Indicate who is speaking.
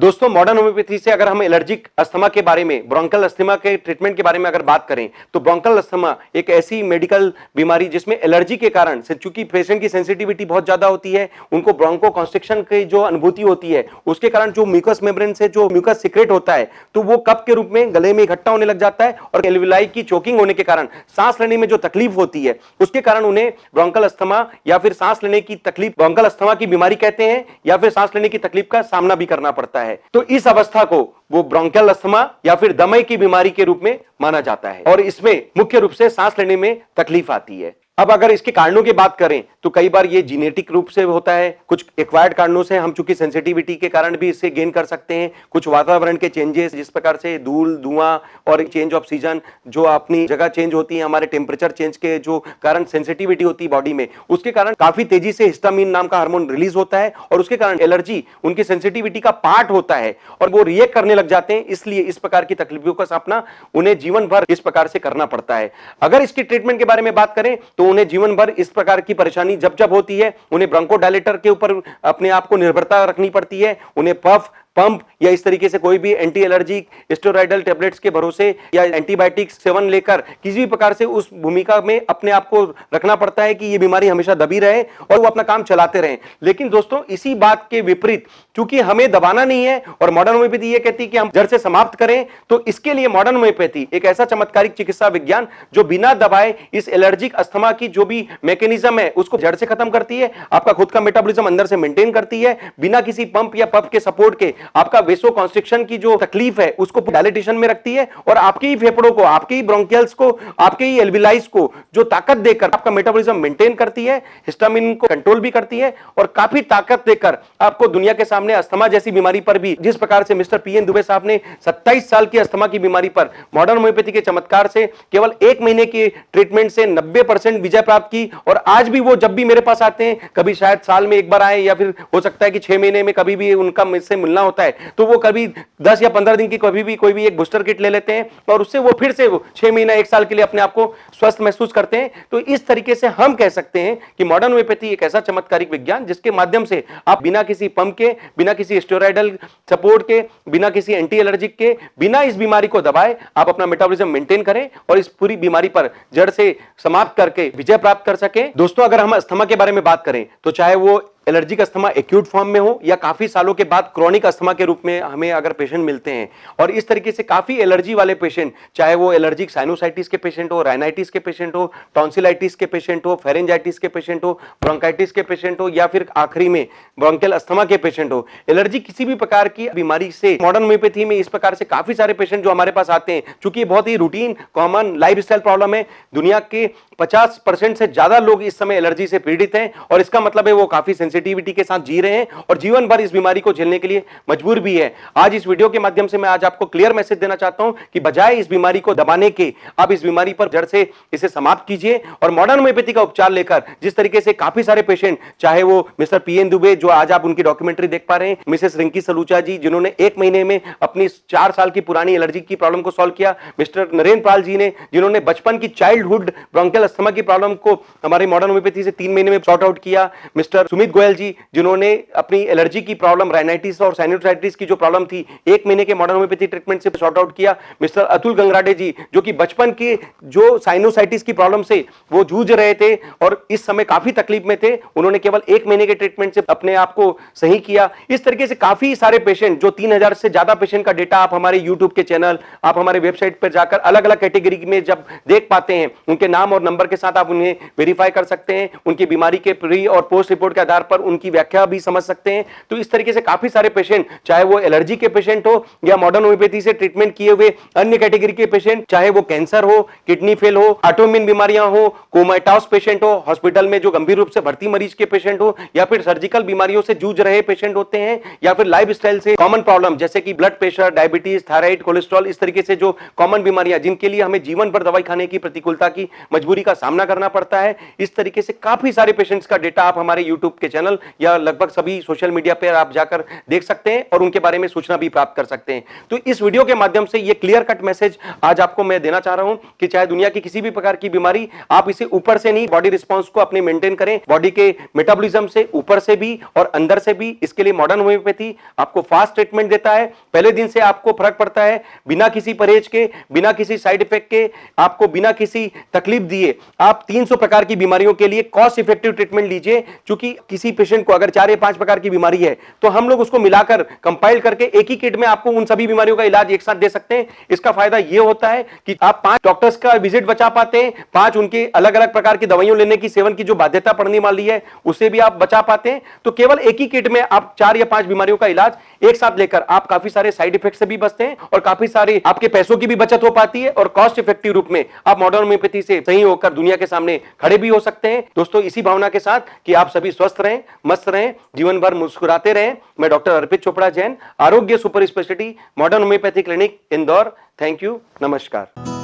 Speaker 1: दोस्तों modern homeopathy से अगर हम एलर्जिक अस्थमा के बारे में, ब्रोंकल अस्थमा के ट्रीटमेंट के बारे में अगर बात करें तो ब्रोंकल अस्थमा एक ऐसी मेडिकल बीमारी जिसमें एलर्जी के कारण से, चूंकि पेशेंट की सेंसिटिविटी बहुत ज्यादा होती है, उनको ब्रोंको कॉन्स्ट्रिक्शन की जो अनुभूति होती है उसके कारण जो म्यूकस मेम्ब्रेन से जो म्यूकस सीक्रेट होता है तो वो कफ के रूप में गले में इकट्ठा होने लग जाता है और एल्विलाई की चोकिंग होने के कारण सांस लेने में जो तकलीफ होती है उसके कारण उन्हें ब्रोंकल अस्थमा या फिर सांस लेने की तकलीफ, ब्रोंकल अस्थमा की बीमारी कहते हैं, या फिर सांस लेने की तकलीफ का सामना भी करना पड़ता है। तो इस अवस्था को वो ब्रोंकियल अस्थमा या फिर दमे की बीमारी के रूप में माना जाता है और इसमें मुख्य रूप से सांस लेने में तकलीफ आती है। अब अगर इसके कारणों की बात करें तो कई बार ये जीनेटिक रूप से होता है, कुछ एक्वायर्ड कारणों से हम चूंकि सेंसिटिविटी के कारण भी इससे गेन कर सकते हैं, कुछ वातावरण के चेंजेस जिस प्रकार से धूल, धुआं और चेंज ऑफ सीजन जो अपनी जगह चेंज होती है, हमारे टेम्परेचर चेंज के जो कारण सेंसिटिविटी होती है बॉडी में, उसके कारण काफी तेजी से हिस्टामिन नाम का हार्मोन रिलीज होता है और उसके कारण एलर्जी उनकी सेंसिटिविटी का पार्ट होता है और वो रिएक्ट करने लग जाते हैं। इसलिए इस प्रकार की तकलीफों का सामना उन्हें जीवन भर इस प्रकार से करना पड़ता है। अगर इसकी ट्रीटमेंट के बारे में बात करें तो उन्हें जीवन भर इस प्रकार की परेशानी जब जब होती है उन्हें ब्रोंकोडायलेटर के ऊपर अपने आप को निर्भरता रखनी पड़ती है, उन्हें पफ, पंप या इस तरीके से कोई भी एंटी एलर्जिक स्टेरॉइडल टेबलेट्स के भरोसे या एंटीबायोटिक्स सेवन लेकर किसी भी प्रकार से उस भूमिका में अपने आप को रखना पड़ता है कि ये बीमारी हमेशा दबी रहे और वो अपना काम चलाते रहें। लेकिन दोस्तों इसी बात के विपरीत चूंकि हमें दबाना नहीं है और मॉडर्न होम्योपैथी ये कहती है कि हम जड़ से समाप्त करें, तो इसके लिए मॉडर्न होम्योपैथी एक ऐसा चमत्कारिक चिकित्सा विज्ञान जो बिना दबाए इस एलर्जिक अस्थमा की जो भी मैकेनिज्म है उसको जड़ से खत्म करती है, आपका खुद का मेटाबॉलिज्म अंदर से मेंटेन करती है, बिना किसी पंप या पफ के सपोर्ट के आपका वेसो कॉन्स्ट्रिक्शन की जो तकलीफ है उसको डायलिटेशन में रखती है और आपके ही फेफड़ों को, आपके ही ब्रोंकियल्स को, आपके ही एल्विलाइज को जो ताकत देकर आपका मेटाबॉलिज्म मेंटेन करती है, हिस्टामिन को कंट्रोल भी करती है और काफी ताकत देकर आपको दुनिया के सामने अस्थमा जैसी बीमारी पर भी, जिस प्रकार से मिस्टर पीएन दुबे साहब ने 27 साल की अस्थमा की बीमारी पर मॉडर्न होम्योपैथी के चमत्कार से केवल 1 महीने की ट्रीटमेंट से 90% विजय प्राप्त की और आज भी वो जब भी मेरे पास आते हैं, कभी शायद साल में एक बार आए या फिर हो सकता है कि 6 महीने में कभी भी उनका मुझसे मिलना होता है तो वो कभी 10 या 15 दिन की कभी भी कोई भी एक बूस्टर किट ले लेते हैं और उससे वो फिर से 6 महीना 1 साल के लिए अपने आप को स्वस्थ महसूस करते हैं। तो इस तरीके से हम कह सकते हैं कि मॉडर्न होम्योपैथी एक ऐसा चमत्कारिक विज्ञान जिसके माध्यम से आप बिना किसी पंप के, बिना किसी स्टेरॉइडल सपोर्ट के, बिना किसी एंटी एलर्जिक के, बिना इस बीमारी को दबाए आप अपना मेटाबॉलिज्म मेंटेन करें और इस पूरी बीमारी पर जड़ से समाप्त करके विजय प्राप्त कर सकें। दोस्तों अगर हम अस्थमा के बारे में बात करें तो चाहे वो एलर्जिक अस्थमा एक्यूट फॉर्म में हो या काफी सालों के बाद क्रोनिक अस्थमा के रूप में हमें अगर पेशेंट मिलते हैं और इस तरीके से काफी एलर्जी वाले पेशेंट, चाहे वो एलर्जिक साइनोसाइटिस के पेशेंट हो, राइनाइटिस के पेशेंट हो, टॉन्सिलाइटिस के पेशेंट हो, फेरेंजाइटिस के पेशेंट हो, ब्रोंकाइटिस के पेशेंट हो या फिर आखिरी में ब्रोंकियल अस्थमा के पेशेंट हो, एलर्जी किसी भी प्रकार की बीमारी से मॉडर्न होम्योपैथी में इस प्रकार से काफी सारे पेशेंट जो हमारे पास आते हैं, चूंकि बहुत ही रूटीन कॉमन लाइफस्टाइल प्रॉब्लम है, दुनिया के 50% से ज्यादा लोग इस समय एलर्जी से पीड़ित हैं और इसका मतलब है वो काफी सेंसिटिविटी के साथ जी रहे हैं और जीवन भर इस बीमारी को झेलने के लिए मजबूर भी है। आज इस वीडियो के माध्यम से मैं आज आपको क्लियर मैसेज देना चाहता हूं कि बजाय इस बीमारी को दबाने के आप इस बीमारी पर जड़ से इसे समाप्त कीजिए और मॉडर्न होम्योपैथी का उपचार लेकर जिस तरीके से काफी सारे पेशेंट, चाहे वो मिस्टर पीएन दुबे जो आज आप उनकी डॉक्यूमेंट्री देख पा रहे हैं, मिसेस रिंकी सलूचा जी जिन्होंने 1 महीने में अपनी 4 साल की पुरानी एलर्जी की प्रॉब्लम को सॉल्व किया, मिस्टर नरेंद्र पाल जी ने जिन्होंने बचपन की चाइल्डहुड ब्रोंकियल अस्थमा की प्रॉब्लम को हमारे मॉडर्न होम्योपैथी से 3 महीने में सॉर्ट आउट किया, मिस्टर सुमित गोयल जी जिन्होंने अपनी एलर्जी की प्रॉब्लम, राइनाइटिस और साइनोसाइटिस की जो प्रॉब्लम थी 1 महीने के मॉडर्न होम्योपैथी ट्रीटमेंट से सॉर्ट आउट किया, मिस्टर अतुल गंगराडे जी जो कि बचपन की जो साइनोसाइटिस की प्रॉब्लम से वो जूझ रहे थे और इस समय काफी तकलीफ में थे, उन्होंने केवल 1 महीने के ट्रीटमेंट से अपने आप को सही किया। इस तरीके से काफी सारे पेशेंट, जो 3000 से ज्यादा पेशेंट का डेटा आप हमारे यूट्यूब के चैनल, आप हमारे वेबसाइट पर जाकर अलग अलग कैटेगरी में जब देख पाते हैं, उनके नाम और नंबर के साथ आप उन्हें वेरीफाई कर सकते हैं, उनकी बीमारी के प्री और पोस्ट रिपोर्ट के आधार पर उनकी व्याख्या भी समझ सकते हैं। तो इस तरीके से काफी सारे पेशेंट, चाहे वो एलर्जी के पेशेंट हो या मॉडर्न होम्योपैथी से ट्रीटमेंट किए हुए अन्य कैटेगरी के पेशेंट, चाहे वो कैंसर हो, किडनी फेल हो, ऑटोइम्यून बीमारियां हो, कोमाटास पेशेंट हो, हॉस्पिटल में जो गंभीर रूप से भर्ती मरीज के पेशेंट हो या फिर सर्जिकल बीमारियों से जूझ रहे पेशेंट होते हैं या फिर लाइफस्टाइल से कॉमन प्रॉब्लम जैसे कि blood pressure, diabetes, thyroid, cholesterol, इस तरीके से जो कॉमन बीमारियां जिनके लिए हमें जीवन भर दवाई खाने की प्रतिकूलता की मजबूरी का सामना करना पड़ता है, इस तरीके से काफी सारे पेशेंट्स का डेटा आप हमारे यूट्यूब के चैनल चैनल या लगभग सभी सोशल मीडिया पर आप जाकर देख सकते हैं और उनके बारे में सूचना भी प्राप्त कर सकते हैं। तो इस वीडियो के माध्यम से ये क्लियर कट मैसेज आज आपको मैं देना चाह रहा हूं कि चाहे दुनिया की किसी भी प्रकार की बीमारी, आप इसे ऊपर से नहीं, बॉडी रिस्पांस को अपने मेंटेन करें, बॉडी के मेटाबॉलिज्म से, ऊपर से भी और अंदर से भी। इसके लिए मॉडर्न होम्योपैथी आपको फास्ट ट्रीटमेंट देता है, पहले दिन से आपको फर्क पड़ता है, बिना किसी परहेज के, बिना किसी साइड इफेक्ट के, आपको बिना किसी तकलीफ दिए आप 300 प्रकार की बीमारियों के लिए कॉस्ट इफेक्टिव ट्रीटमेंट लीजिए। क्योंकि किसी पेशेंट को अगर 4 या 5 प्रकार की बीमारी है तो हम लोग उसको मिलाकर कंपाइल करके एक ही किट में आपको उन सभी बीमारियों का इलाज एक साथ दे सकते हैं। इसका फायदा यह होता है कि आप 5 डॉक्टर्स का विजिट बचा पाते हैं, 5 उनके अलग अलग प्रकार की दवाइयों लेने की, सेवन की जो बाध्यता पड़ने वाली है उसे भी आप बचा पाते हैं। तो केवल एक ही किट में आप 4 या 5 बीमारियों का इलाज एक साथ लेकर आप काफी सारे साइड इफेक्ट से भी बचते हैं और काफी सारे आपके पैसों की भी बचत हो पाती है और कॉस्ट इफेक्टिव रूप में आप मॉडर्न होम्योपैथी से सही होकर दुनिया के सामने खड़े भी हो सकते हैं। दोस्तों, इसी भावना के साथ कि आप सभी स्वस्थ रहें, मस्त रहें, जीवन भर मुस्कुराते रहें, मैं डॉक्टर अर्पित चोपड़ा जैन, आरोग्य super speciality modern homeopathy clinic Indore. Thank you, नमस्कार।